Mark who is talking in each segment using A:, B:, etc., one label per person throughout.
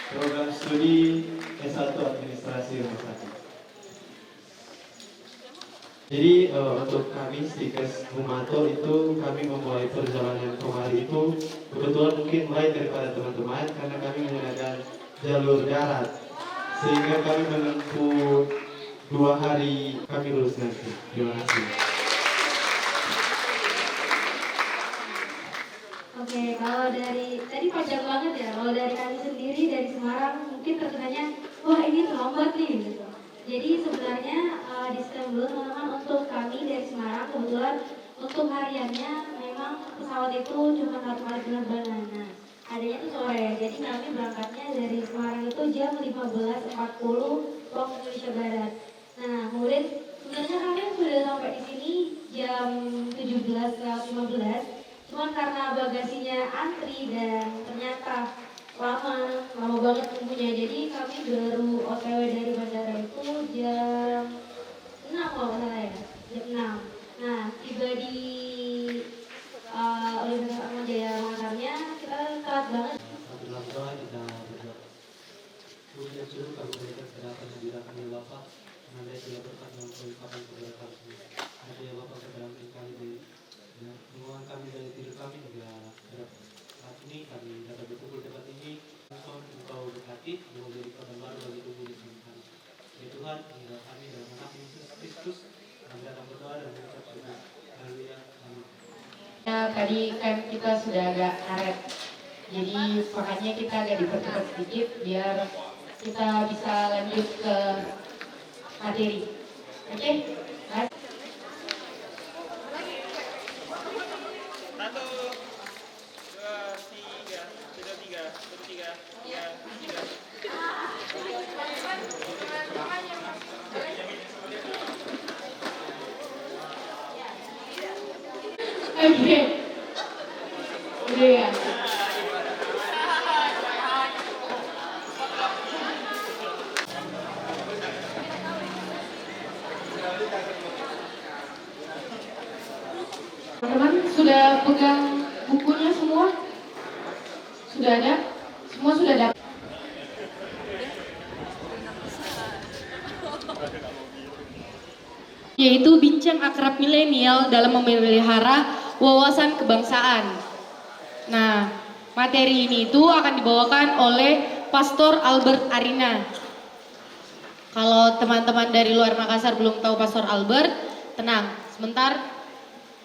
A: program studi S1 Administrasi Rumah Sakit. Jadi untuk kami Stikes Humato itu kami memulai perjalanan kemari itu kebetulan mungkin mulai daripada teman-teman karena kami menggunakan jalur darat sehingga kami menempuh 2 hari kami lulus nanti. Terima kasih.
B: Oke, kalau dari tadi panjang banget ya. Kalau dari kami sendiri dari Semarang mungkin terkenanya, wah ini terlambat nih gitu. Jadi sebenarnya disclaimer dulu teman-teman, untuk kami dari Semarang kebetulan untuk hariannya memang pesawat itu cuma 1 kali penerbangan. Nah, adanya itu sore. Jadi kami berangkatnya dari Semarang itu jam 15.40 waktu Indonesia Barat. Nah, kemudian sebenarnya kami sudah sampai di sini jam 17.15. Cuman karena bagasinya antri dan ternyata lama banget tunggunya, jadi kami baru OTW dari bandara itu jam 6 kalau nggak salah ya, jam 6. Nah, tiba di Universitas Atmajaya Makassarnya kita telat banget.
C: Alhamdulillah kita berdoa. Puji syukur kami berikan kepada hadirat kami Bapak, karena Dia berkat dalam kehidupan kepada kami. Ada ya Bapak kedalam kami dari hubungan kami dari diri kami juga saat ini kami dapat berkumpul di tempat ini. Engkau berkati, yang menjadi kabar baru bagi tubuh Yesus kami. Ya Tuhan, hingga kami dalam nama Yesus Kristus, kami datang berdoa dan mengucap syukur. Haleluya. Amin.
D: Ya, tadi kan kita sudah agak karet, jadi makanya kita agak dipercepat sedikit biar kita bisa lanjut ke materi. Oke? Mas? Oke. Udah ya. Teman-teman sudah pegang bukunya semua? Sudah ada? Semua sudah dapat? Yaitu bincang akrab milenial dalam memelihara wawasan kebangsaan. Nah, materi ini itu akan dibawakan oleh Pastor Albert Arina. Kalau teman-teman dari luar Makassar belum tahu Pastor Albert, tenang, sebentar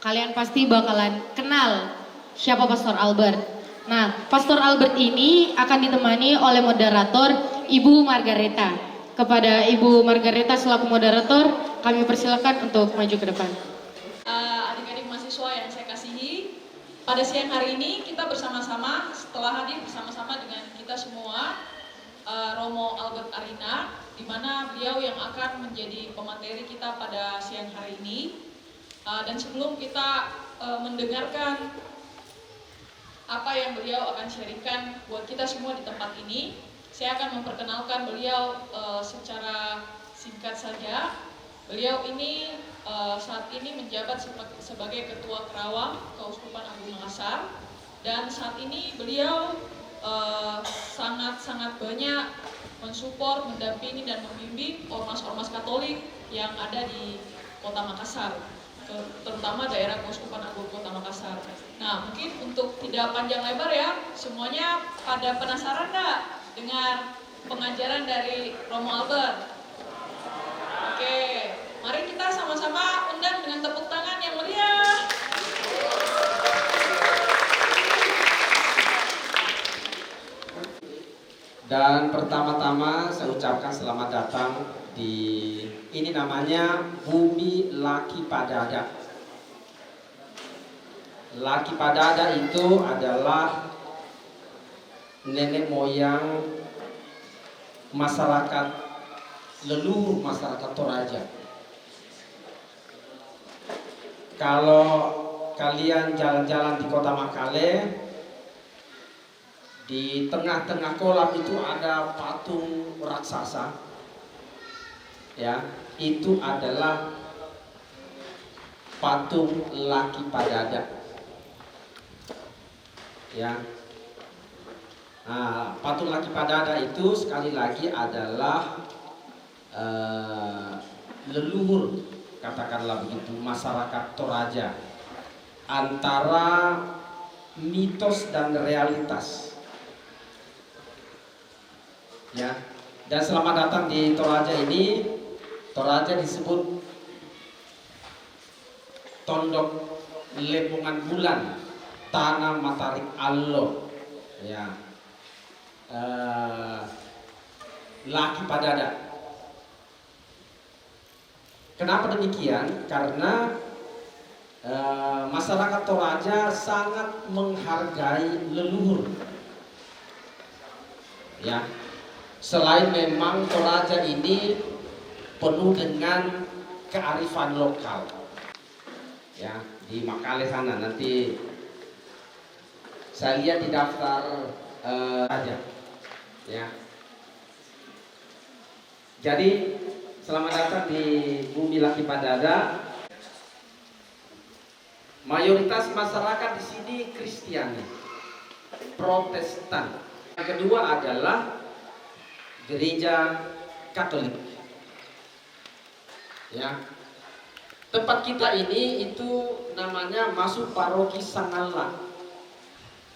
D: kalian pasti bakalan kenal siapa Pastor Albert. Nah, Pastor Albert ini akan ditemani oleh moderator Ibu Margareta. Kepada Ibu Margareta selaku moderator, kami persilakan untuk maju ke depan.
E: Adik-adik mahasiswa yang saya kasihi, pada siang hari ini kita bersama-sama, setelah hadir bersama-sama dengan kita semua, Romo Albert Arina, di mana beliau yang akan menjadi pemateri kita pada siang hari ini. Dan sebelum kita mendengarkan apa yang beliau akan sharingkan buat kita semua di tempat ini, saya akan memperkenalkan beliau secara singkat saja. Beliau ini saat ini menjabat sebagai Ketua Kerawang Keuskupan Agung Makassar, dan saat ini beliau sangat-sangat banyak mensupport, mendampingi dan membimbing ormas-ormas Katolik yang ada di Kota Makassar, terutama daerah Keuskupan Agung Kota Makassar. Nah, mungkin untuk tidak panjang lebar ya, semuanya pada penasaran nggak dengan pengajaran dari Romo Albert? Oke, mari kita sama-sama undang dengan tepuk tangan yang meriah.
F: Dan pertama-tama saya ucapkan selamat datang di ini namanya Bumi Laki Padada. Laki Padada itu adalah nenek moyang masyarakat, leluhur masyarakat Toraja. Kalau kalian jalan-jalan di Kota Makale, di tengah-tengah kolam itu ada patung raksasa. Ya, itu adalah patung Laki Padada. Ya. Nah, patung Laki Padada itu sekali lagi adalah leluhur, katakanlah begitu, masyarakat Toraja, antara mitos dan realitas. Ya, dan selamat datang di Toraja ini. Toraja disebut Tondok Lepungan Bulan, Tanah Matarik Allo, ya, Laki Padada. Kenapa demikian? Karena masyarakat Toraja sangat menghargai leluhur. Ya, selain memang Toraja ini penuh dengan kearifan lokal. Ya, di Makale sana nanti saya lihat di daftar aja. Ya. Jadi selamat datang di Bumi Laki Padada. Mayoritas masyarakat di sini Kristiani, Protestan. Yang kedua adalah gereja Katolik. Ya. Tempat kita ini itu namanya masuk paroki Sangala.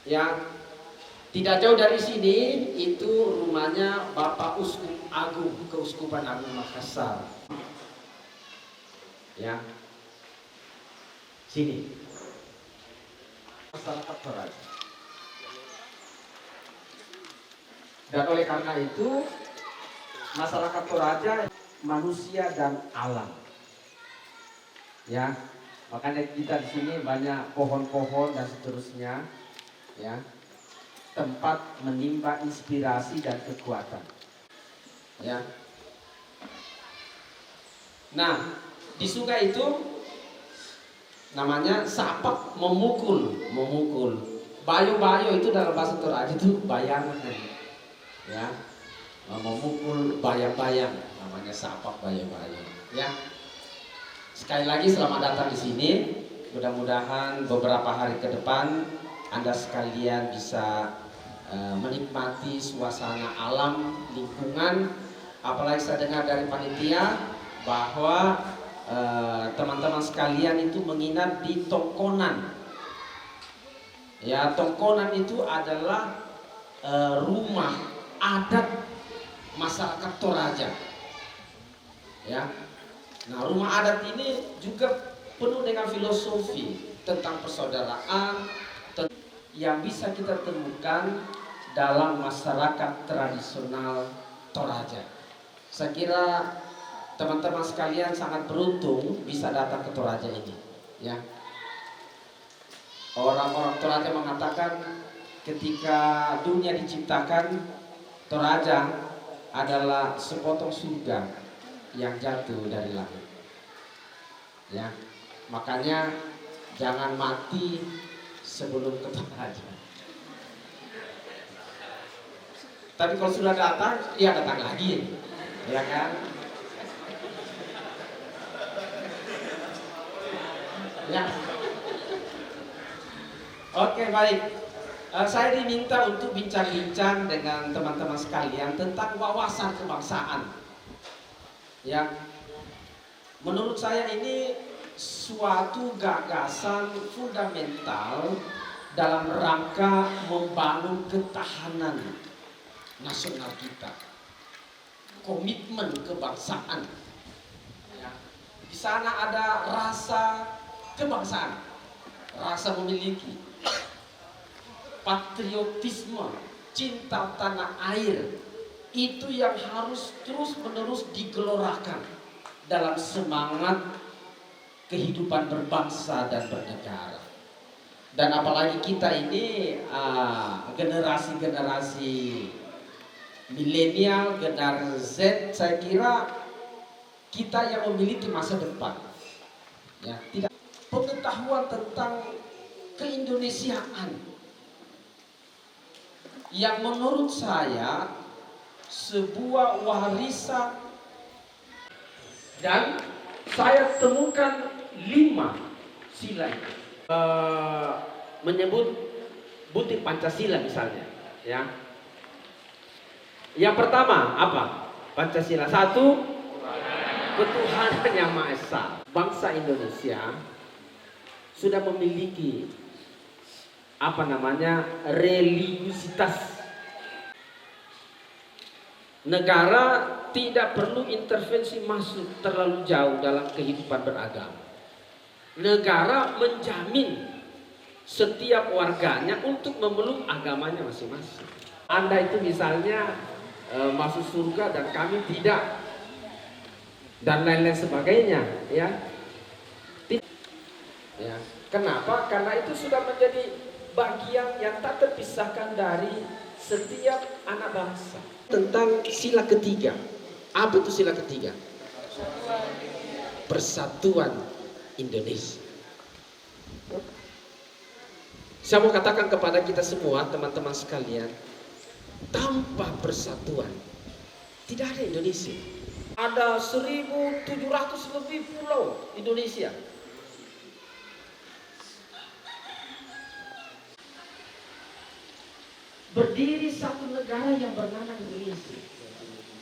F: Ya. Tidak jauh dari sini itu rumahnya Bapak Uskup Agung, Keuskupan Agung Makassar. Ya. Sini. Masyarakat Toraja. Dan oleh karena itu masyarakat Toraja manusia dan alam. Ya. Makanya kita di sini banyak pohon-pohon dan seterusnya. Ya. Tempat menimba inspirasi dan kekuatan. Ya. Nah, di sungai itu namanya sapak memukul. Bayo-bayo itu dalam bahasa Toraja itu bayangan. Ya. Memukul bayang-bayang namanya sapak bayo-bayo. Ya. Sekali lagi selamat datang di sini. Mudah-mudahan beberapa hari ke depan Anda sekalian bisa menikmati suasana alam lingkungan. Apalagi saya dengar dari panitia bahwa teman-teman sekalian itu menginap di Tongkonan. Ya, Tongkonan itu adalah rumah adat masyarakat Toraja. Ya. Nah, rumah adat ini juga penuh dengan filosofi tentang persaudaraan yang bisa kita temukan dalam masyarakat tradisional Toraja. Saya kira teman-teman sekalian sangat beruntung bisa datang ke Toraja ini. Ya. Orang-orang Toraja mengatakan ketika dunia diciptakan, Toraja adalah sepotong surga yang jatuh dari langit. Ya. Makanya jangan mati sebelum ke Toraja. Tapi kalau sudah datang, ya datang lagi, ya kan? Ya. Oke, baik. Saya diminta untuk bincang-bincang dengan teman-teman sekalian tentang wawasan kebangsaan. Ya. Menurut saya ini suatu gagasan fundamental dalam rangka membangun ketahanan nasional kita, komitmen kebangsaan. Ya. Di sana ada rasa kebangsaan, rasa memiliki, patriotisme, cinta tanah air. Itu yang harus terus-menerus digelorakan dalam semangat kehidupan berbangsa dan bernegara. Dan apalagi kita ini generasi-generasi milenial, generasi Z, saya kira kita yang memiliki masa depan. Ya, tidak pengetahuan tentang keindonesiaan yang menurut saya sebuah warisan. Dan saya temukan 5 sila itu. Menyebut butir Pancasila misalnya, ya. Yang pertama apa? Pancasila. Satu, ketuhanan yang Maha Esa. Bangsa Indonesia sudah memiliki religiusitas. Negara tidak perlu intervensi masuk terlalu jauh dalam kehidupan beragama. Negara menjamin setiap warganya untuk memeluk agamanya masing-masing. Anda itu misalnya masuk surga dan kami tidak, dan lain-lain sebagainya, ya. Ya. Kenapa? Karena itu sudah menjadi bagian yang tak terpisahkan dari setiap anak bangsa. Tentang sila ketiga. Apa itu sila ketiga? Persatuan Indonesia. Saya mau katakan kepada kita semua, teman-teman sekalian, tanpa persatuan tidak ada Indonesia. Ada 1.700 lebih pulau Indonesia. Berdiri satu negara yang bernama Indonesia.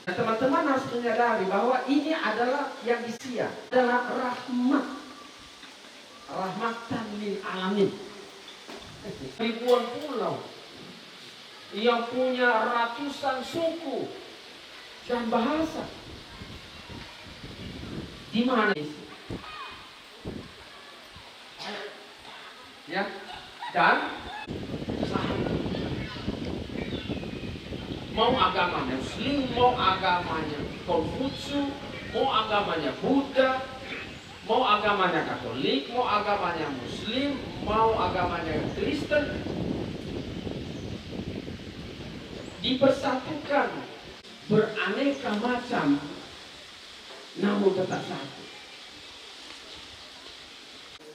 F: Nah, teman-teman harus menyadari bahwa ini adalah yang disia adalah rahmatan lil alamin. Ribuan pulau yang punya ratusan suku dan bahasa. Di mana? Ya, dan mau agamanya Muslim, mau agamanya Konfutsu, mau agamanya Buddha, mau agamanya Katolik, mau agamanya Muslim, mau agamanya Kristen, dipersatukan beraneka macam, namun tetap satu.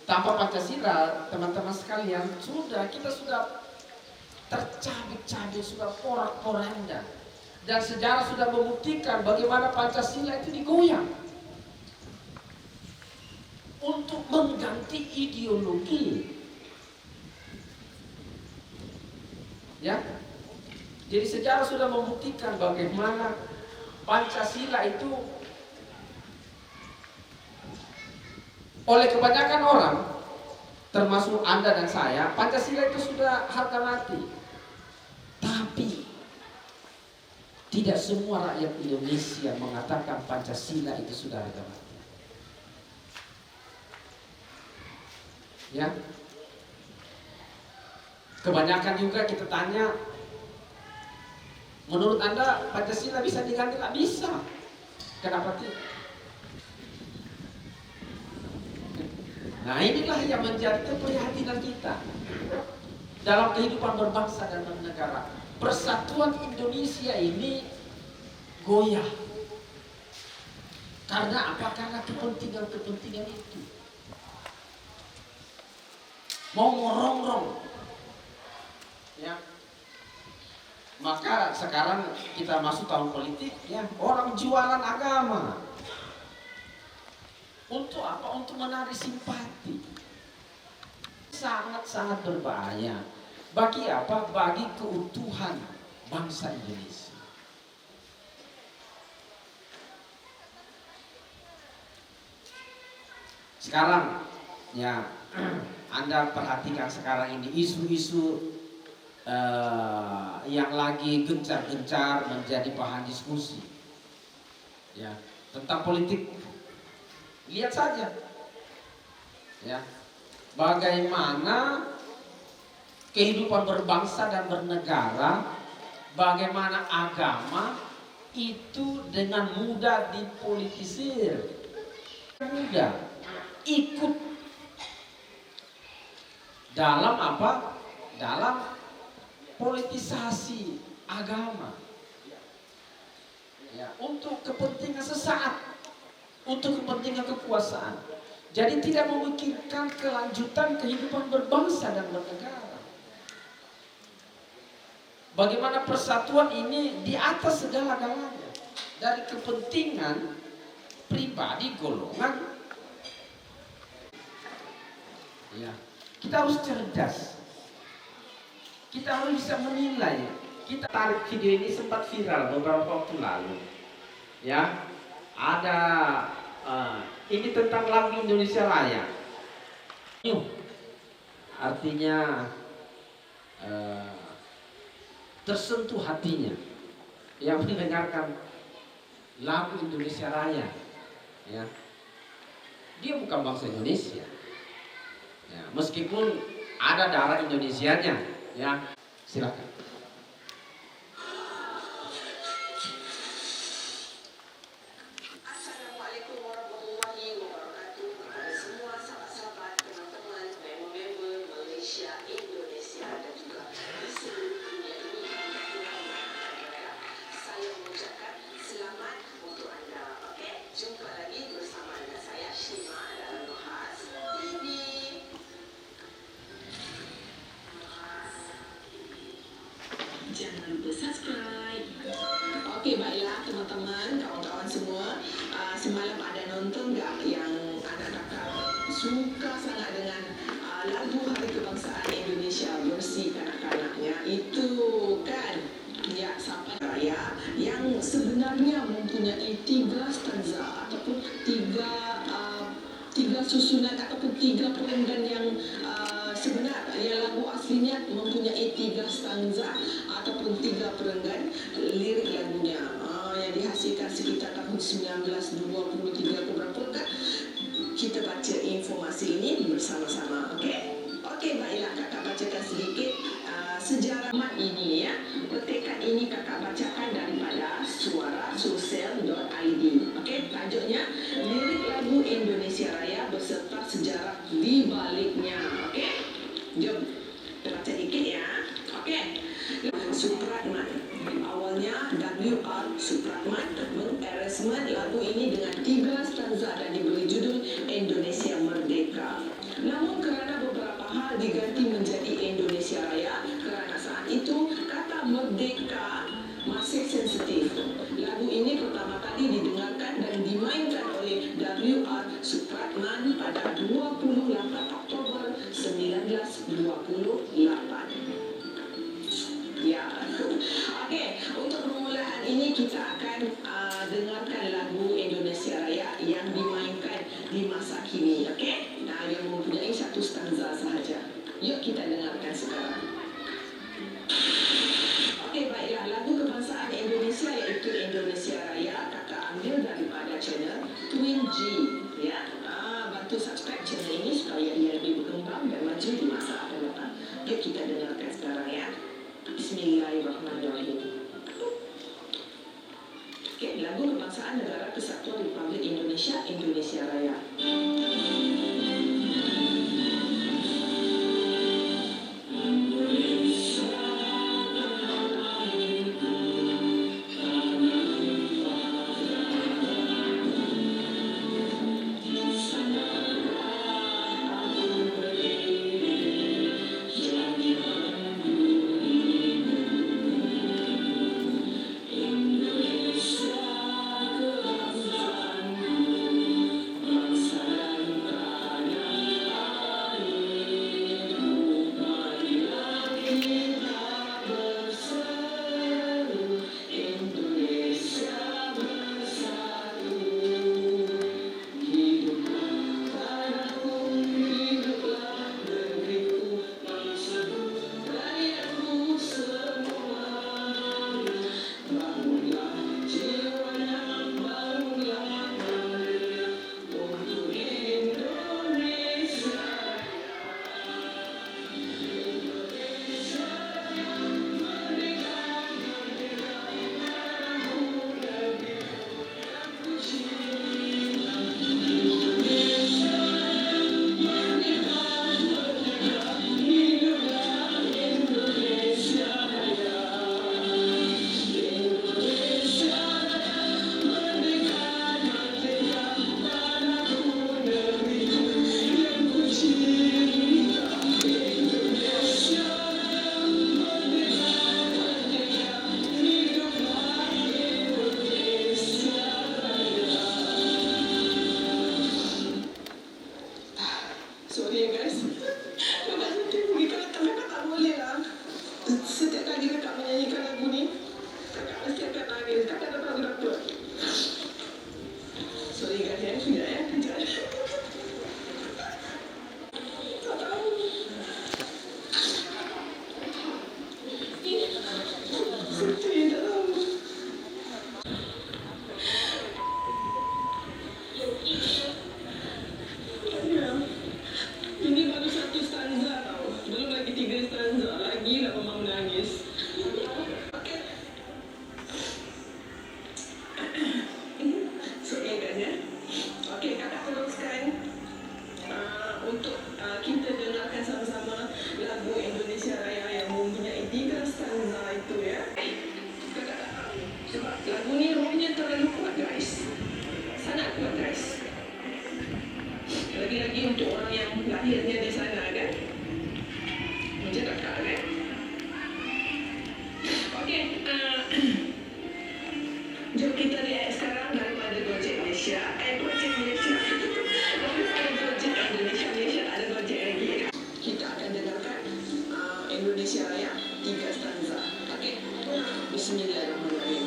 F: Tanpa Pancasila, teman-teman sekalian, kita sudah tercabik-cabik, sudah porak-poranda, dan sejarah sudah membuktikan bagaimana Pancasila itu digoyang untuk mengganti ideologi. Ya, jadi sejarah sudah membuktikan bagaimana Pancasila itu oleh kebanyakan orang, termasuk Anda dan saya, Pancasila itu sudah harga mati. Tapi tidak semua rakyat Indonesia mengatakan Pancasila itu sudah harga mati. Ya, kebanyakan juga kita tanya, menurut Anda Pancasila bisa diganti? Nggak bisa. Kenapa tidak? Nah, inilah yang menjadi keprihatinan kita dalam kehidupan berbangsa dan bernegara. Persatuan Indonesia ini goyah. Karena apa? Karena kepentingan-kepentingan itu mau merongrong. Ya. Maka sekarang kita masuk tahun politik, ya, orang jualan agama. Untuk apa? Untuk menarik simpati. Sangat-sangat berbahaya. Bagi apa? Bagi keutuhan bangsa Indonesia. Sekarang, ya, Anda perhatikan sekarang ini isu-isu yang lagi gencar-gencar menjadi bahan diskusi, ya, tentang politik. Lihat saja, ya, bagaimana kehidupan berbangsa dan bernegara, bagaimana agama itu dengan mudah dipolitisir, mudah ikut dalam apa? Dalam politisasi agama, ya, untuk kepentingan sesaat, untuk kepentingan kekuasaan. Jadi tidak memikirkan kelanjutan kehidupan berbangsa dan bernegara. Bagaimana persatuan ini di atas segala-galanya, dari kepentingan pribadi golongan. Ya, kita harus cerdas. Kita harus bisa menilai. kita tarik video ini sempat viral beberapa waktu lalu. Ya, ada ini tentang lagu Indonesia Raya. Artinya tersentuh hatinya yang mendengarkan lagu Indonesia Raya. Ya, dia bukan bangsa Indonesia. Ya, meskipun ada darah Indonesianya. Ya, silakan.
G: Assalamualaikum warahmatullahi wabarakatuh kepada semua sahabat-sahabat, teman-teman, member-member Malaysia, Indonesia dan juga di seluruh dunia ini. Saya mengucapkan selamat untuk anda. Okey, jumpa lagi bersama dengan saya Shima dalam Nuhas TV. Jangan lupa subscribe. Okey, baiklah teman-teman, kawan-kawan semua. Semalam ada nonton tak yang anak-anak suka sangat dengan lagu Hari Kebangsaan Indonesia versi kanak-kanaknya itu kan? Ya, sampai raya yang sebenarnya mempunyai 3 stanza ataupun tiga susunan ataupun 3 perenggan yang sebenar. Yang lagu aslinya mempunyai 3 stanza ataupun 3 perenggan lirik lagunya yang dihasilkan sekitar tahun 1923 ke berapa kan? Kita baca informasi ini bersama-sama. Okey, baiklah, kakak bacakan sedikit sejarah mat ini ya. Petikan ini kakak bacakan daripada suarasosial.id. Okey, tajuknya lirik lagu Indonesia Raya beserta sejarah di baliknya. Okey, jom kita baca dikit ya. Okey, Supratman. Awalnya W.R. Supratman mengarrangement lagu ini dengan 3 stanza dan diberi judul Indonesia Merdeka. Namun kerana beberapa hal diganti menjadi Indonesia Raya kerana saat itu kata merdeka masih sensitif. Lagu ini pertama kali didengarkan dan dimainkan oleh W.R. Supratman pada 28 Oktober 1928. Ya, okey. Untuk permulaan ini kita akan dengarkan lagu Indonesia Raya yang dimainkan di masa kini. Okey, yang mempunyai 1 stanza sahaja. Yuk kita dengarkan sekarang. Okey, baiklah, lagu kebangsaan Indonesia iaitu Indonesia Raya kakak ambil daripada channel Twin G. Ya, bantu subscribe channel ini supaya ia lebih berkembang dan maju di masa akan datang. Yuk kita dengarkan sekarang ya. Bismillahirrahmanirrahim. Okey, lagu kebangsaan Negara Kesatuan Republik Indonesia, Indonesia Raya. Bangsa dan menangis. Kakak dapat berapa? Sorry guys ya, tidak ya, kejap. Tak tahu. Sedih, tak tahu. Ya. Ini baru satu stanza tau. Belum lagi 3 stanza. Lagi lah mama menangis. Okey. So, guys ya. Okey, kakak teruskan untuk kita dengarkan sama-sama lagu Indonesia Raya yang mempunyai 3 stanza itu ya. Kakak tak tahu. Sebab lagu ni rohnya terlalu kuat guys. Sangat kuat guys. Lagi-lagi untuk orang yang lahirnya di sana kan. Macam kakak kan. Okey, jom kita lihat sekarang daripada Gojek Malaysia. Gojek Malaysia. Daripada Gojek Malaysia ada Gojek lagi. Kita akan dengarkan Indonesia Raya 3 stanza. Okey. Bismillahirrahmanirrahim.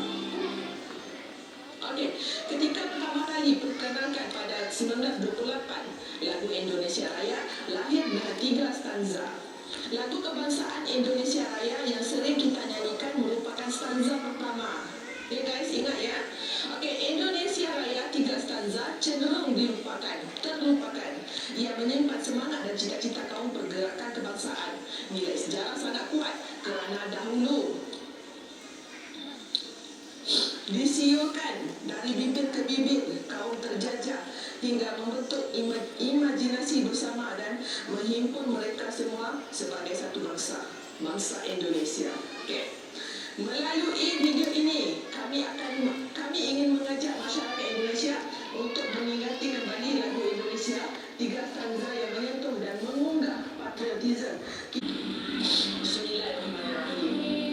G: Okey, ketika pertama kali perkenalkan pada 1928, lagu Indonesia Raya lahir dengan 3 stanza. Lagu kebangsaan Indonesia Raya yang sering kita nyanyikan merupakan stanza pertama. Ya guys, ingat ya. Okey, Indonesia Raya 3 stanza cenderung terlupakan. Ia menyimpan semangat dan cita-cita kaum pergerakan kebangsaan. Nilai sejarah sangat kuat kerana dahulu disiurkan dari bibit ke bibit kaum terjajah hingga membentuk imajinasi bersama dan menghimpun mereka semua sebagai satu bangsa Indonesia. Okey. Melalui video ini kami ingin mengajak masyarakat Indonesia untuk mengingati kembali lagu Indonesia 3 stanza yang menyentuh dan mengunggah patriotisme. Bismillahirrahmanirrahim.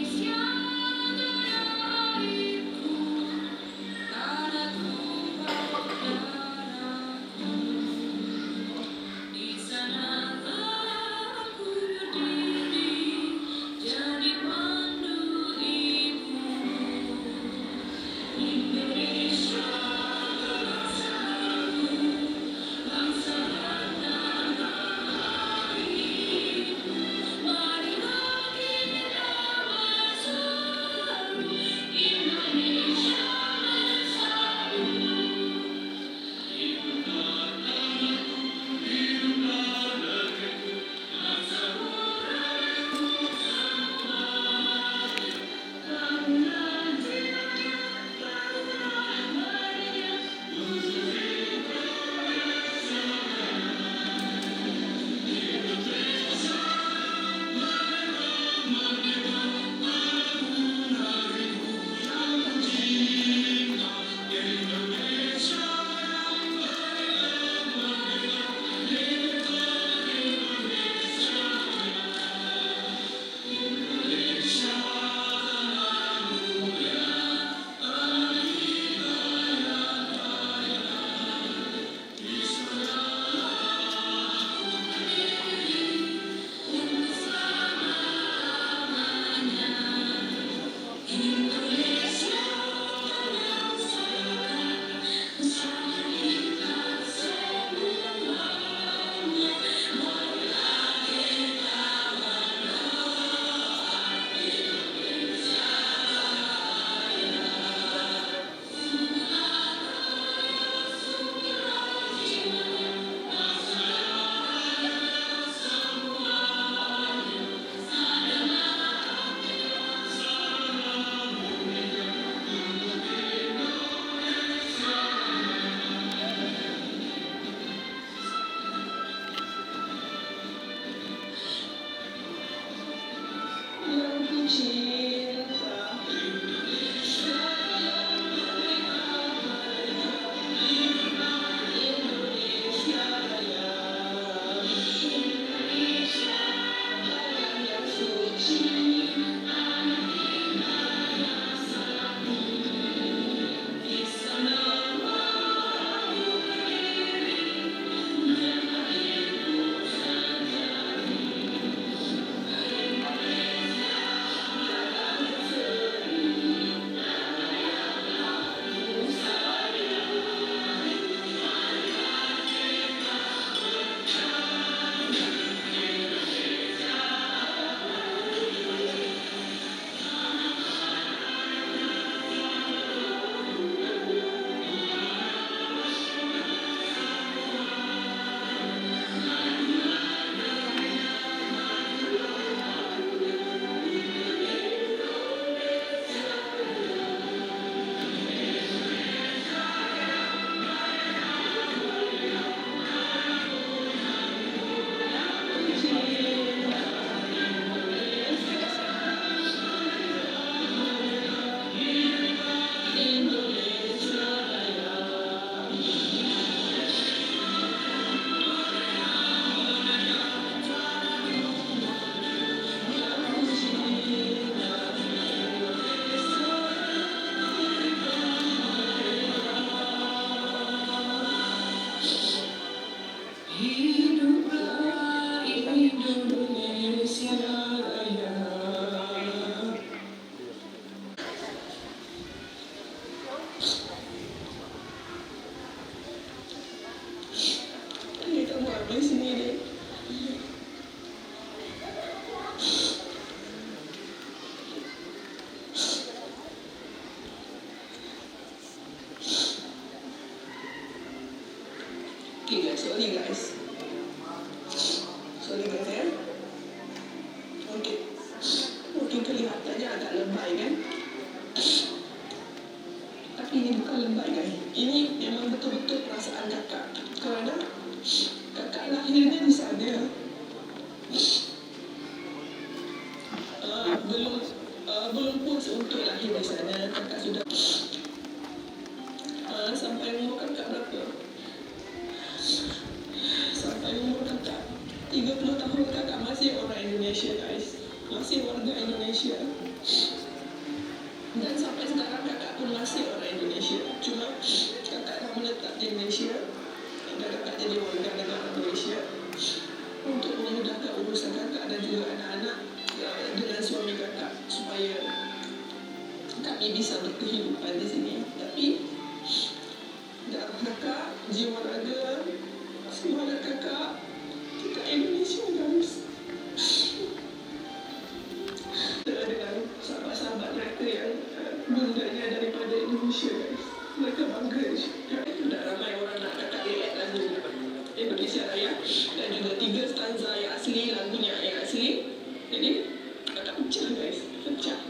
G: Sorry guys. Sorry guys ya. Oke. Mungkin kelihatannya agak lebay kan? Tapi ini bukan lebay guys. Ini memang betul-betul perasaan kakak. Kerana kakak lahirnya di sana. Belum puas untuk lahir di sana. Kakak sudah sampai umur kakak berapa? Sampai umur kakak 30 tahun kakak masih orang Indonesia guys. Masih warga Indonesia. Dan sampai sekarang kakak pun masih orang Indonesia. Cuma kakak dah menetap di Malaysia. Dan kakak jadi warga negara Malaysia. Untuk memudahkan urusan kakak dan juga anak-anak dengan suami kakak. Supaya kami bisa berkehidupan di sini. Tapi darah kakak, jiwa raga, semangat kakak, kita Indonesia guys. Dengan sahabat-sahabat mereka yang bundanya daripada Indonesia guys. Mereka bangga juga. Sudah ramai orang nak kakak lihat lagu Indonesia Raya. Dan juga 3 stanza yang asli, lagunya yang asli. Jadi kakak pecah guys, pecah.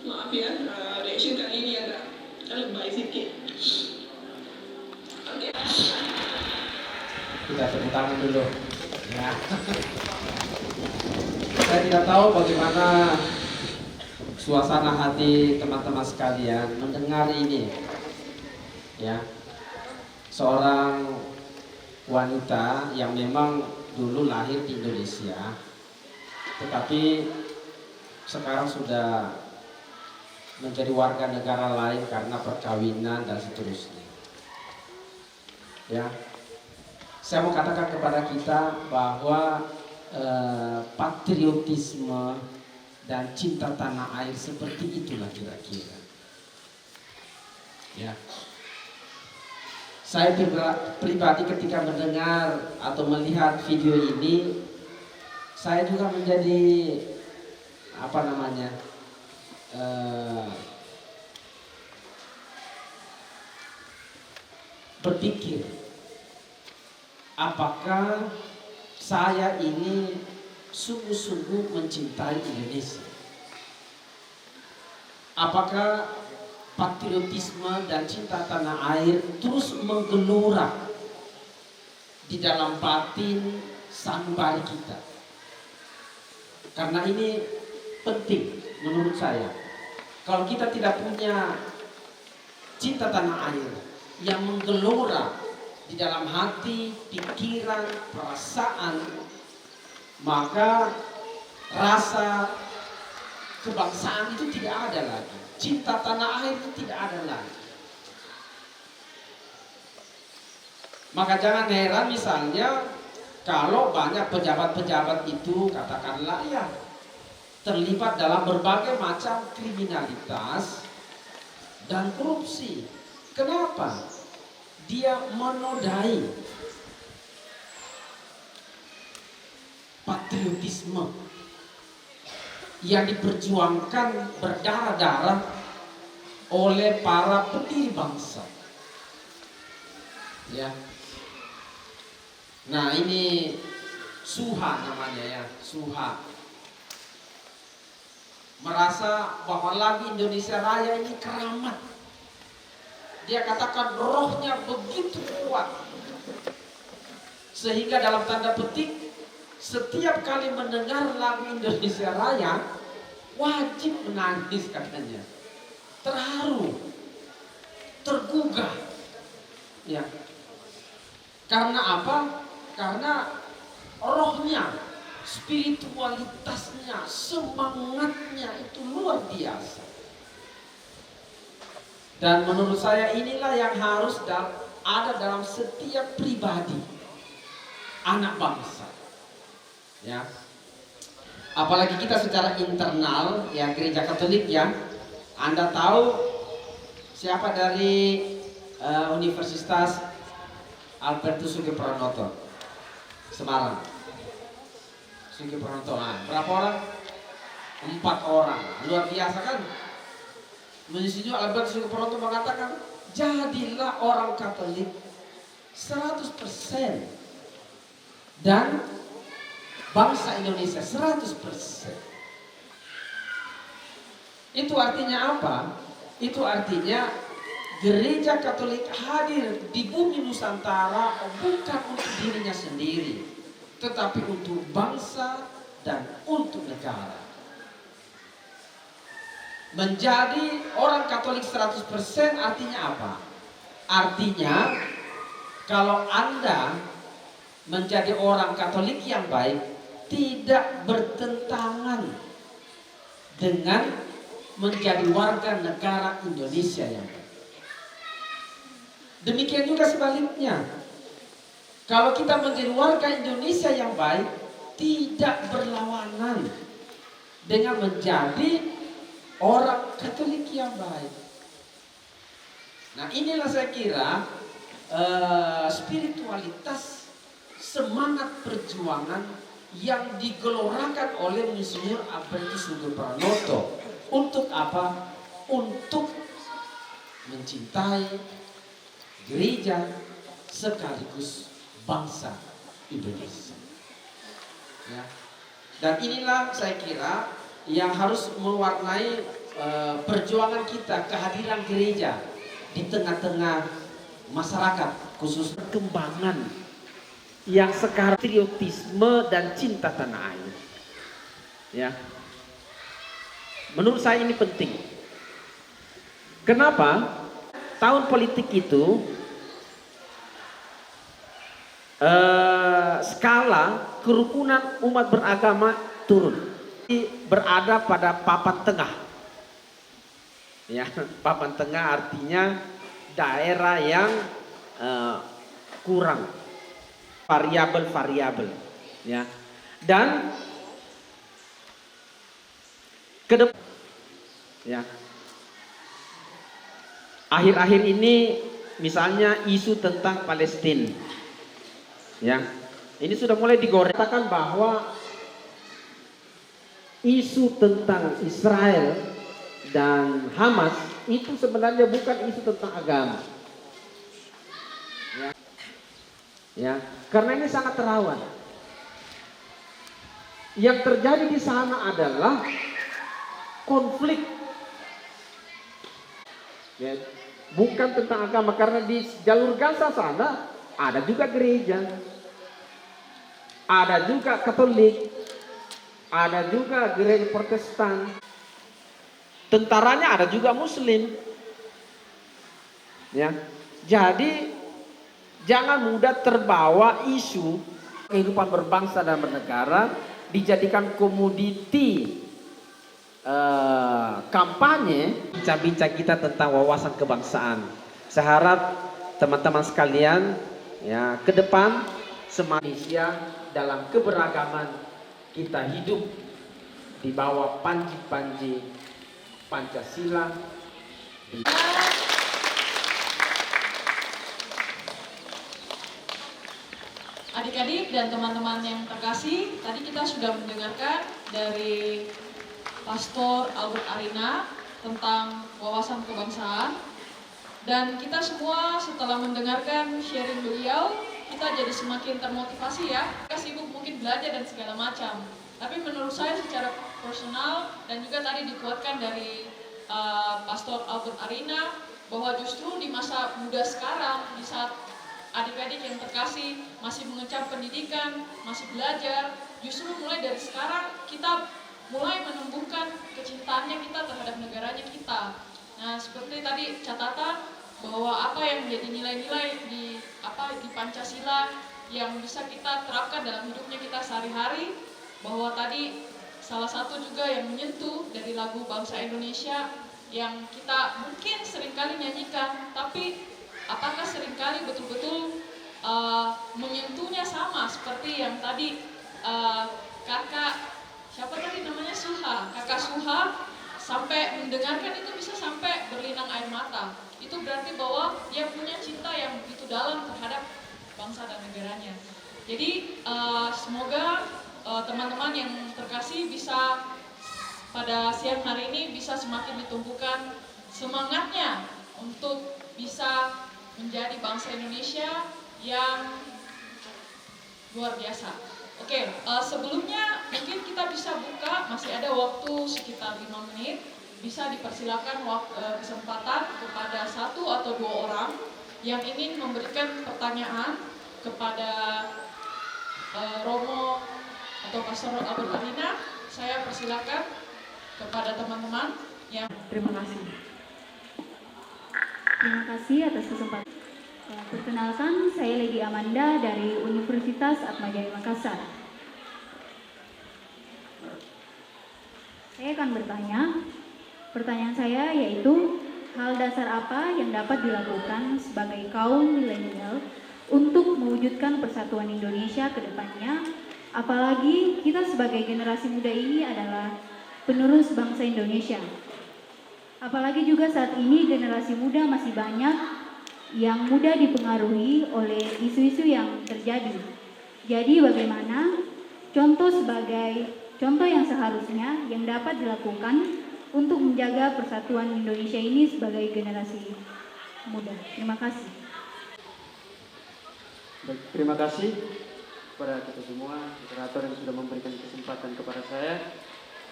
G: Maaf ya, reaction kali ini agak lebay sikit. Oke.
F: Kita tepuk tangan dulu. Ya. Saya tidak tahu bagaimana suasana hati teman-teman sekalian mendengar ini. Ya. Seorang wanita yang memang dulu lahir di Indonesia, tetapi sekarang sudah menjadi warga negara lain karena perkawinan dan seterusnya. Ya, saya mau katakan kepada kita bahwa patriotisme dan cinta tanah air seperti itulah kira-kira. Ya, saya pribadi ketika mendengar atau melihat video ini, saya juga menjadi berpikir, apakah saya ini sungguh-sungguh mencintai Indonesia? Apakah patriotisme dan cinta tanah air terus menggelora di dalam batin sanubari kita? Karena ini penting menurut saya. Kalau kita tidak punya cinta tanah air yang menggelora di dalam hati, pikiran, perasaan, maka rasa kebangsaan itu tidak ada lagi. Cinta tanah air itu tidak ada lagi. Maka jangan heran misalnya kalau banyak pejabat-pejabat itu katakanlah ya terlibat dalam berbagai macam kriminalitas dan korupsi. Kenapa? Dia menodai patriotisme yang diperjuangkan berdarah-darah oleh para pendiri bangsa. Ya. Nah, ini Suha namanya ya, Suha. Merasa bahwa lagu Indonesia Raya ini keramat. Dia katakan rohnya begitu kuat. Sehingga dalam tanda petik, setiap kali mendengar lagu Indonesia Raya, wajib menangis katanya. Terharu, tergugah. Ya. Karena apa? Karena rohnya, spiritualitasnya, semangatnya itu luar biasa. Dan menurut saya inilah yang harus ada dalam setiap pribadi anak bangsa. Ya. Apalagi kita secara internal ya gereja Katolik ya. Anda tahu siapa dari Universitas Albertus Sugeng Pranoto Semarang? Sugeng Pranoto. Berapa orang? 4 orang. Luar biasa kan? Monsinyur Albertus Sugeng Pranoto mengatakan, jadilah orang Katolik 100%. Dan bangsa Indonesia 100%. Itu artinya apa? Itu artinya gereja Katolik hadir di bumi Nusantara bukan untuk dirinya sendiri, tetapi untuk bangsa dan untuk negara. Menjadi orang Katolik 100% artinya apa? Artinya kalau Anda menjadi orang Katolik yang baik, tidak bertentangan dengan menjadi warga negara Indonesia yang baik. Demikian juga sebaliknya. Kalau kita menjadi warga Indonesia yang baik, tidak berlawanan dengan menjadi orang Katolik yang baik. Nah, inilah saya kira spiritualitas semangat perjuangan yang digelorakan oleh Monsinyur Albertus Hugo Pranoto. Untuk apa? Untuk mencintai gereja sekaligus bangsa Indonesia. Ya. Dan inilah saya kira yang harus mewarnai perjuangan kita, kehadiran gereja di tengah-tengah masyarakat, khusus perkembangan yang sekarang patriotisme dan cinta tanah air. Ya. Menurut saya ini penting. Kenapa? Tahun politik itu skala kerukunan umat beragama turun, berada pada papan tengah. Ya, papan tengah artinya daerah yang kurang variabel, ya. Dan ke depan, ya. Akhir-akhir ini misalnya isu tentang Palestina, ya, ini sudah mulai digorengkan bahwa isu tentang Israel dan Hamas itu sebenarnya bukan isu tentang agama, ya, karena ini sangat rawan. Yang terjadi di sana adalah konflik, ya, bukan tentang agama, karena di jalur Gaza sana ada juga gereja, ada juga Katolik, ada juga gereja Protestan, tentaranya ada juga Muslim, ya. Jadi jangan mudah terbawa isu kehidupan berbangsa dan bernegara dijadikan komoditi kampanye, bincang-bincang kita tentang wawasan kebangsaan. Saya harap teman-teman sekalian, ya, ke depan semangat Indonesia dalam keberagaman kita hidup di bawah panji-panji Pancasila.
E: Adik-adik dan teman-teman yang terkasih, tadi kita sudah mendengarkan dari Pastor Albert Arina tentang wawasan kebangsaan, dan kita semua setelah mendengarkan sharing beliau, kita jadi semakin termotivasi, ya. Kita sibuk mungkin belajar dan segala macam, tapi menurut saya secara personal dan juga tadi dikuatkan dari Pastor Albert Arina bahwa justru di masa muda sekarang, di saat adik-adik yang terkasih masih mengencam pendidikan, masih belajar, justru mulai dari sekarang kita mulai menumbuhkan kecintaannya kita terhadap negaranya kita. Nah, seperti tadi catatan bahwa apa yang menjadi nilai-nilai di Pancasila yang bisa kita terapkan dalam hidupnya kita sehari-hari, bahwa tadi salah satu juga yang menyentuh dari lagu Bangsa Indonesia yang kita mungkin seringkali nyanyikan, tapi apakah seringkali betul-betul menyentuhnya sama seperti yang tadi kakak siapa tadi namanya kakak Suha sampai mendengarkan itu bisa sampai berlinang air mata. Itu berarti bahwa dia punya cinta yang begitu dalam terhadap bangsa dan negaranya. Jadi semoga teman-teman yang terkasih bisa pada siang hari ini bisa semakin ditumbuhkan semangatnya untuk bisa menjadi bangsa Indonesia yang luar biasa. Oke, sebelumnya mungkin kita bisa buka, masih ada waktu sekitar 5 menit. Bisa dipersilakan kesempatan kepada 1 atau 2 orang yang ingin memberikan pertanyaan kepada Romo atau Pastor Albert Arina. Saya persilakan kepada teman-teman yang
H: Terima kasih.
B: Terima kasih atas kesempatan. Perkenalkan, saya Lady Amanda dari Universitas Atmajaya Makassar. Saya akan bertanya. Pertanyaan saya yaitu, hal dasar apa yang dapat dilakukan sebagai kaum milenial untuk mewujudkan persatuan Indonesia ke depannya, apalagi kita sebagai generasi muda ini adalah penerus bangsa Indonesia. Apalagi juga saat ini generasi muda masih banyak yang mudah dipengaruhi oleh isu-isu yang terjadi. Jadi bagaimana contoh yang seharusnya yang dapat dilakukan untuk menjaga persatuan Indonesia ini sebagai generasi muda. Terima kasih.
I: Baik, terima kasih kepada kita semua, moderator yang sudah memberikan kesempatan kepada saya.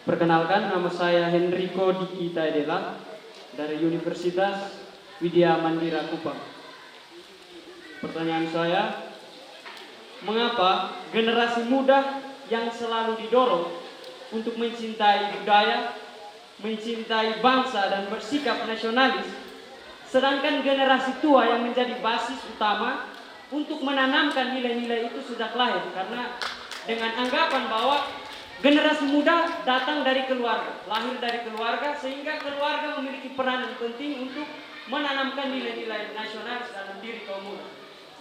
I: Perkenalkan, nama saya Henrico Diki Taedela dari Universitas Widya Mandira Kupang. Pertanyaan saya, mengapa generasi muda yang selalu didorong untuk mencintai budaya, mencintai bangsa dan bersikap nasionalis, sedangkan generasi tua yang menjadi basis utama untuk menanamkan nilai-nilai itu sudah lahir? Karena dengan anggapan bahwa generasi muda datang dari keluarga, lahir dari keluarga, sehingga keluarga memiliki peranan penting untuk menanamkan nilai-nilai nasionalis dalam diri kaum muda.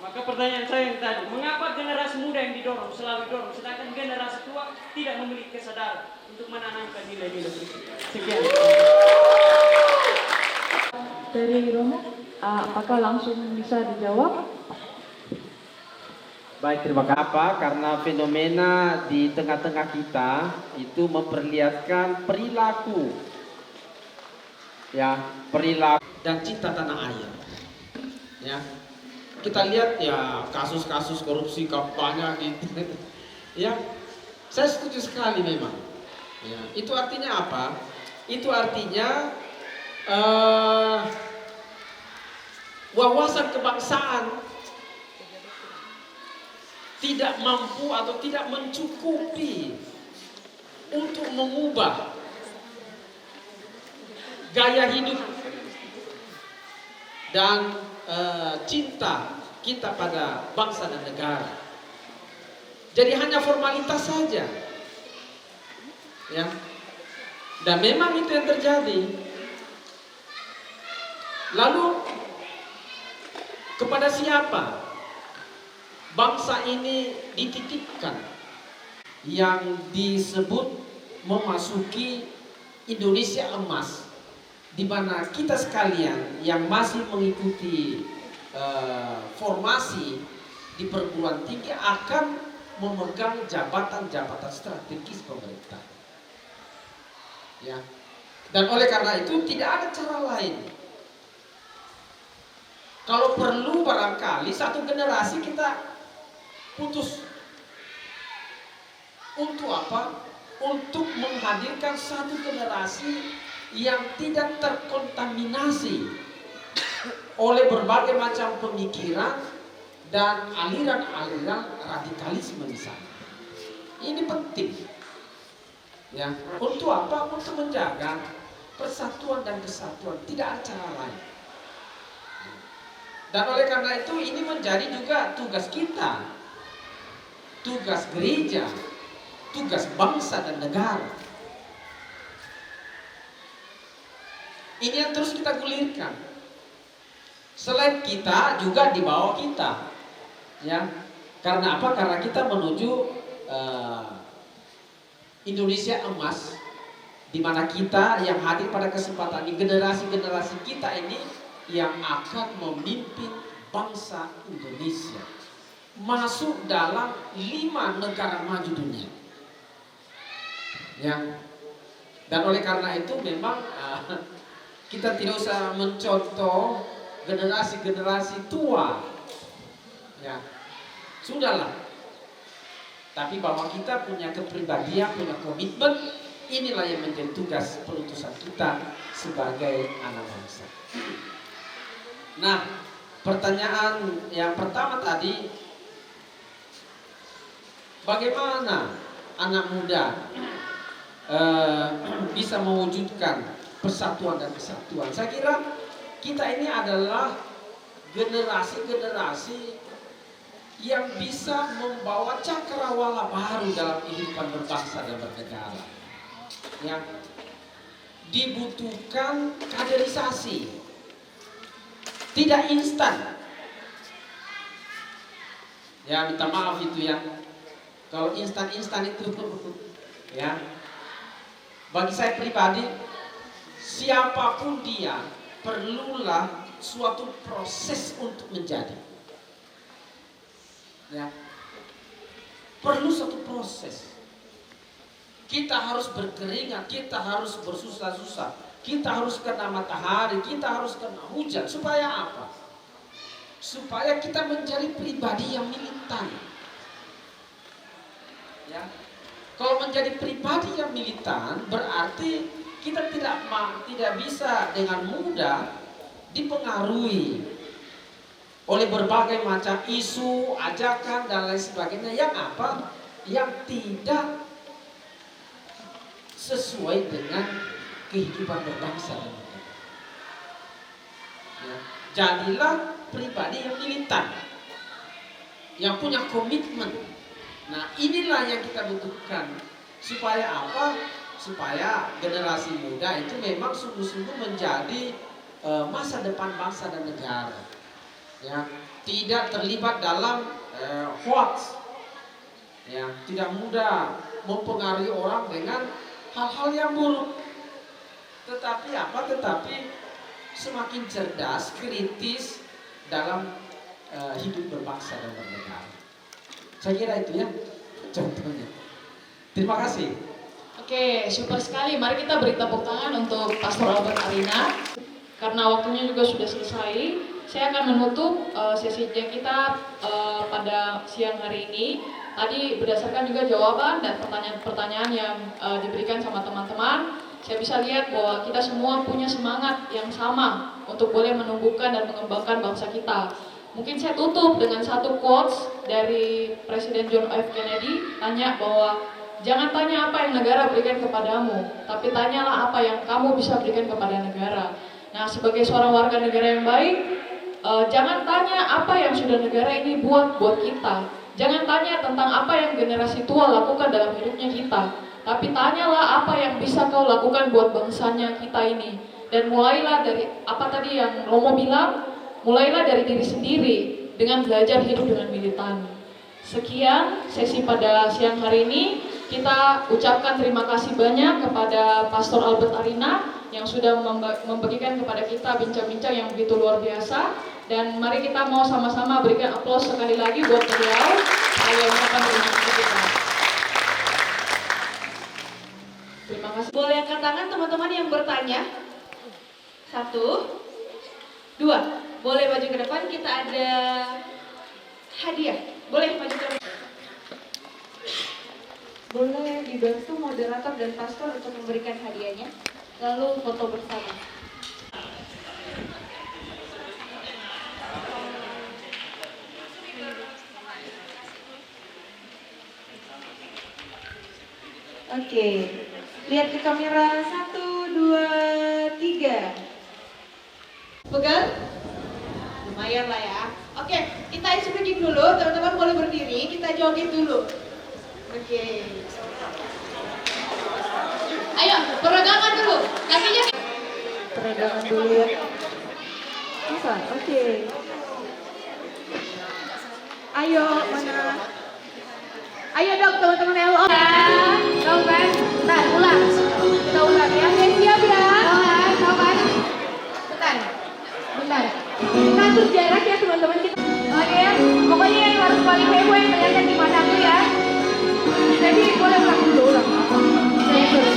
I: Maka pertanyaan saya yang tadi, mengapa generasi muda yang didorong, selalu didorong, sedangkan generasi tua tidak memiliki kesadaran untuk menanamkan nilai-nilai itu? Sekian.
H: Dari Romo, apakah langsung bisa dijawab?
F: Baik, terima kasih. Karena fenomena di tengah-tengah kita itu memperlihatkan perilaku, ya, perilaku dan cinta tanah air. Ya, kita lihat ya kasus-kasus korupsi banyak di, ya, saya setuju sekali memang. Ya, itu artinya apa? Itu artinya wawasan kebangsaan tidak mampu atau tidak mencukupi untuk mengubah gaya hidup dan cinta kita pada bangsa dan negara. Jadi hanya formalitas saja, ya. Dan memang itu yang terjadi. Lalu kepada siapa bangsa ini dititipkan yang disebut memasuki Indonesia emas, di mana kita sekalian yang masih mengikuti formasi di perguruan tinggi akan memegang jabatan-jabatan strategis pemerintah. Ya. Dan oleh karena itu tidak ada cara lain. Kalau perlu barangkali satu generasi kita putus. Untuk apa? Untuk menghadirkan satu generasi yang tidak terkontaminasi oleh berbagai macam pemikiran dan aliran-aliran radikalisme misalnya. Ini penting. Ya, untuk apa? Untuk menjaga persatuan dan kesatuan, tidak ada cara lain. Dan oleh karena itu ini menjadi juga tugas kita, tugas gereja, tugas bangsa dan negara. Ini yang terus kita gulirkan. Selain kita juga di bawah kita, ya. Karena apa? Karena kita menuju Indonesia emas, di mana kita yang hadir pada kesempatan ini, generasi-generasi kita ini yang akan memimpin bangsa Indonesia masuk dalam 5 negara maju dunia. Ya. Dan oleh karena itu memang kita tidak usah mencontoh generasi-generasi tua, Ya, sudahlah. Tapi bahwa kita punya kepribadian, punya komitmen, inilah yang menjadi tugas perutusan kita sebagai anak bangsa. Nah, pertanyaan yang pertama tadi, bagaimana anak muda bisa mewujudkan persatuan dan kesatuan? Saya kira kita ini adalah generasi-generasi yang bisa membawa cakrawala baru dalam kehidupan berbangsa dan bernegara. Yang dibutuhkan kaderisasi, tidak instan. Ya, minta maaf itu ya. Kalau instan-instan itu ya. Bagi saya pribadi, siapapun dia perlulah suatu proses untuk menjadi. Ya, perlu satu proses. Kita harus berkeringat, kita harus bersusah-susah, kita harus kena matahari, kita harus kena hujan. Supaya apa? Supaya kita menjadi pribadi yang militan. Ya, kalau menjadi pribadi yang militan berarti kita tidak bisa dengan mudah dipengaruhi oleh berbagai macam isu, ajakan dan lain sebagainya yang apa? Yang tidak sesuai dengan kehidupan berbangsa dan bernegara. Ya, jadilah pribadi yang militan, yang punya komitmen. Nah, inilah yang kita butuhkan. Supaya apa? Supaya generasi muda itu memang sungguh-sungguh menjadi masa depan bangsa dan negara. Ya, tidak terlibat dalam hoax, ya, tidak mudah mempengaruhi orang dengan hal-hal yang buruk. Tetapi apa? Tetapi semakin cerdas, kritis dalam hidup berbangsa dan bernegara. Saya kira itu ya contohnya. Terima kasih.
E: Oke, super sekali. Mari kita beri tepuk tangan untuk Pastor Albert Arina. Karena waktunya juga sudah selesai, saya akan menutup sesi kita pada siang hari ini. Tadi berdasarkan juga jawaban dan pertanyaan-pertanyaan yang diberikan sama teman-teman, saya bisa lihat bahwa kita semua punya semangat yang sama untuk boleh menumbuhkan dan mengembangkan bangsa kita. Mungkin saya tutup dengan satu quotes dari Presiden John F. Kennedy, tanya bahwa jangan tanya apa yang negara berikan kepadamu, tapi tanyalah apa yang kamu bisa berikan kepada negara. Nah, sebagai seorang warga negara yang baik, jangan tanya apa yang sudah negara ini buat kita. Jangan tanya tentang apa yang generasi tua lakukan dalam hidupnya kita. Tapi tanyalah apa yang bisa kau lakukan buat bangsanya kita ini. Dan mulailah dari apa tadi yang Romo bilang, mulailah dari diri sendiri dengan belajar hidup dengan militan. Sekian sesi pada siang hari ini. Kita ucapkan terima kasih banyak kepada Pastor Albert Arina yang sudah membagikan kepada kita bincang-bincang yang begitu luar biasa. Dan mari kita mau sama-sama berikan aplaus sekali lagi buat beliau. Saya ucapkan terima kasih kita. Terima kasih.
B: Boleh angkat tangan teman-teman yang bertanya. 1, 2. Boleh maju ke depan, kita ada hadiah. Boleh maju ke depan. Boleh dibantu moderator dan pastor untuk memberikan hadiahnya. Lalu foto bersama. Oke, lihat ke kamera 1, 2, 3. Pegang? Lumayan lah ya. Oke, kita stretching dulu, teman-teman boleh berdiri, kita jogging dulu. Oke. Ayo, peregangan dulu. Kakinya
H: Peregangan dulu ya. Bisa, oke.
B: ayo mana? Ayo dong teman-teman LO. Tahu kan? Bentar, ulang. Kita ulang ya. Oke, siap ya. Tahu kan? Bentar. Kita atur jarak ya teman-teman kita. Oke, pokoknya yang harus paling heboh yang kelihatan di mataku ya. Jadi boleh ulang dulu, ulang. Saya dulu.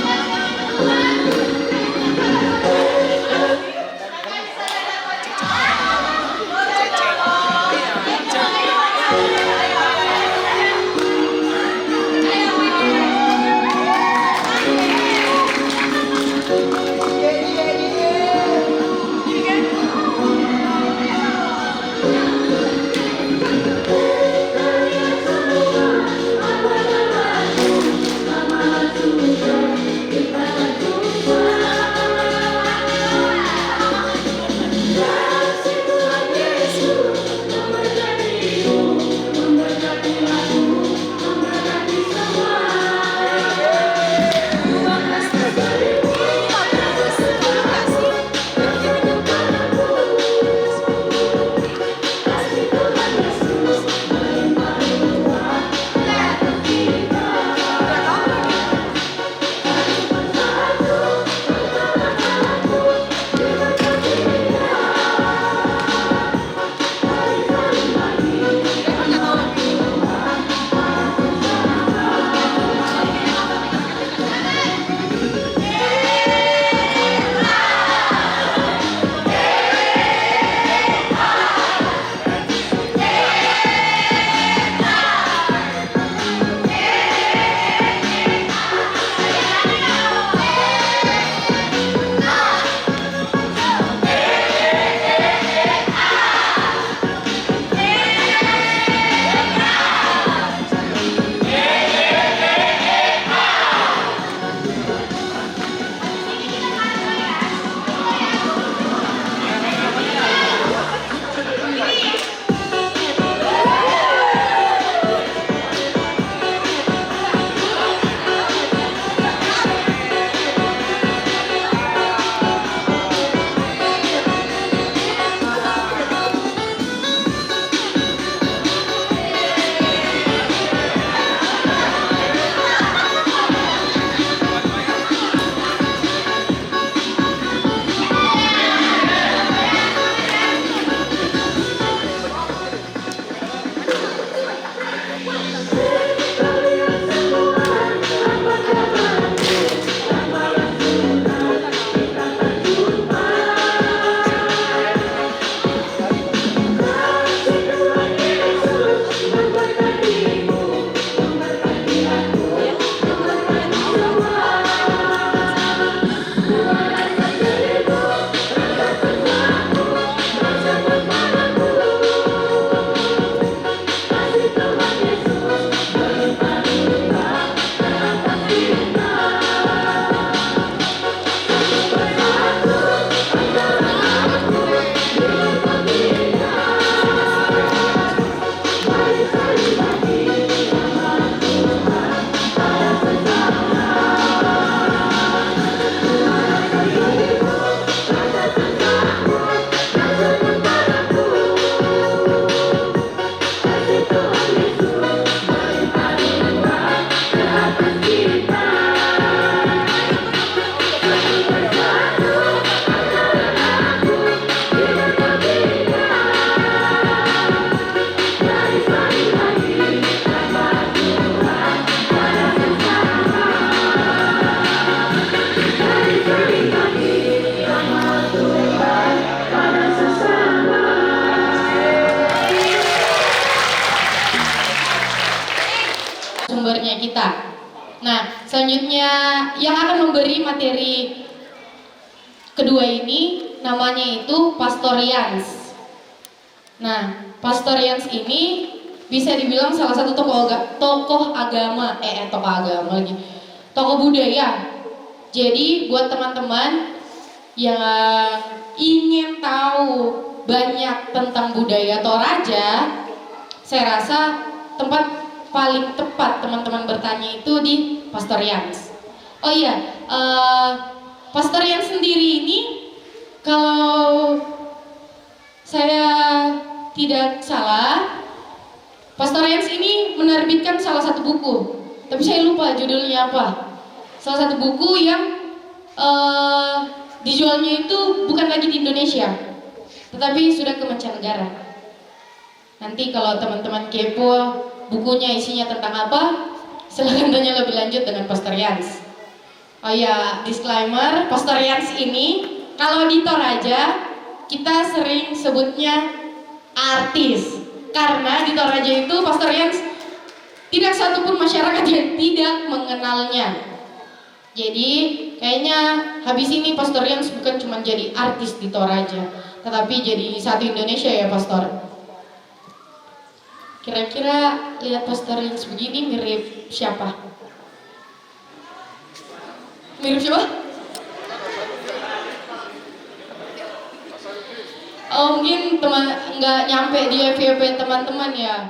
D: kita. Nah, selanjutnya yang akan memberi materi kedua ini namanya itu Pastorians. Nah, Pastorians ini bisa dibilang salah satu tokoh agama lagi, tokoh budaya. Jadi buat teman-teman yang ingin tahu banyak tentang budaya Toraja, saya rasa tempat paling tepat teman-teman bertanya itu di Pastorians. Oh iya, Pastorians sendiri ini kalau saya tidak salah, Pastorians ini menerbitkan salah satu buku, tapi saya lupa judulnya apa. Salah satu buku yang dijualnya itu bukan lagi di Indonesia, tetapi sudah ke mancanegara. Nanti kalau teman-teman kepo bukunya isinya tentang apa, silahkan tanya lebih lanjut dengan Pastorians. Oh ya, disclaimer, Pastorians ini kalau di Toraja kita sering sebutnya artis, karena di Toraja itu Pastorians tidak satupun masyarakat yang tidak mengenalnya. Jadi kayaknya habis ini Pastorians bukan cuma jadi artis di Toraja, tetapi jadi satu Indonesia ya Pastor. Kira-kira lihat Pastorians begini mirip siapa? Mirip siapa? Oh mungkin teman nggak nyampe di FYP teman-teman ya.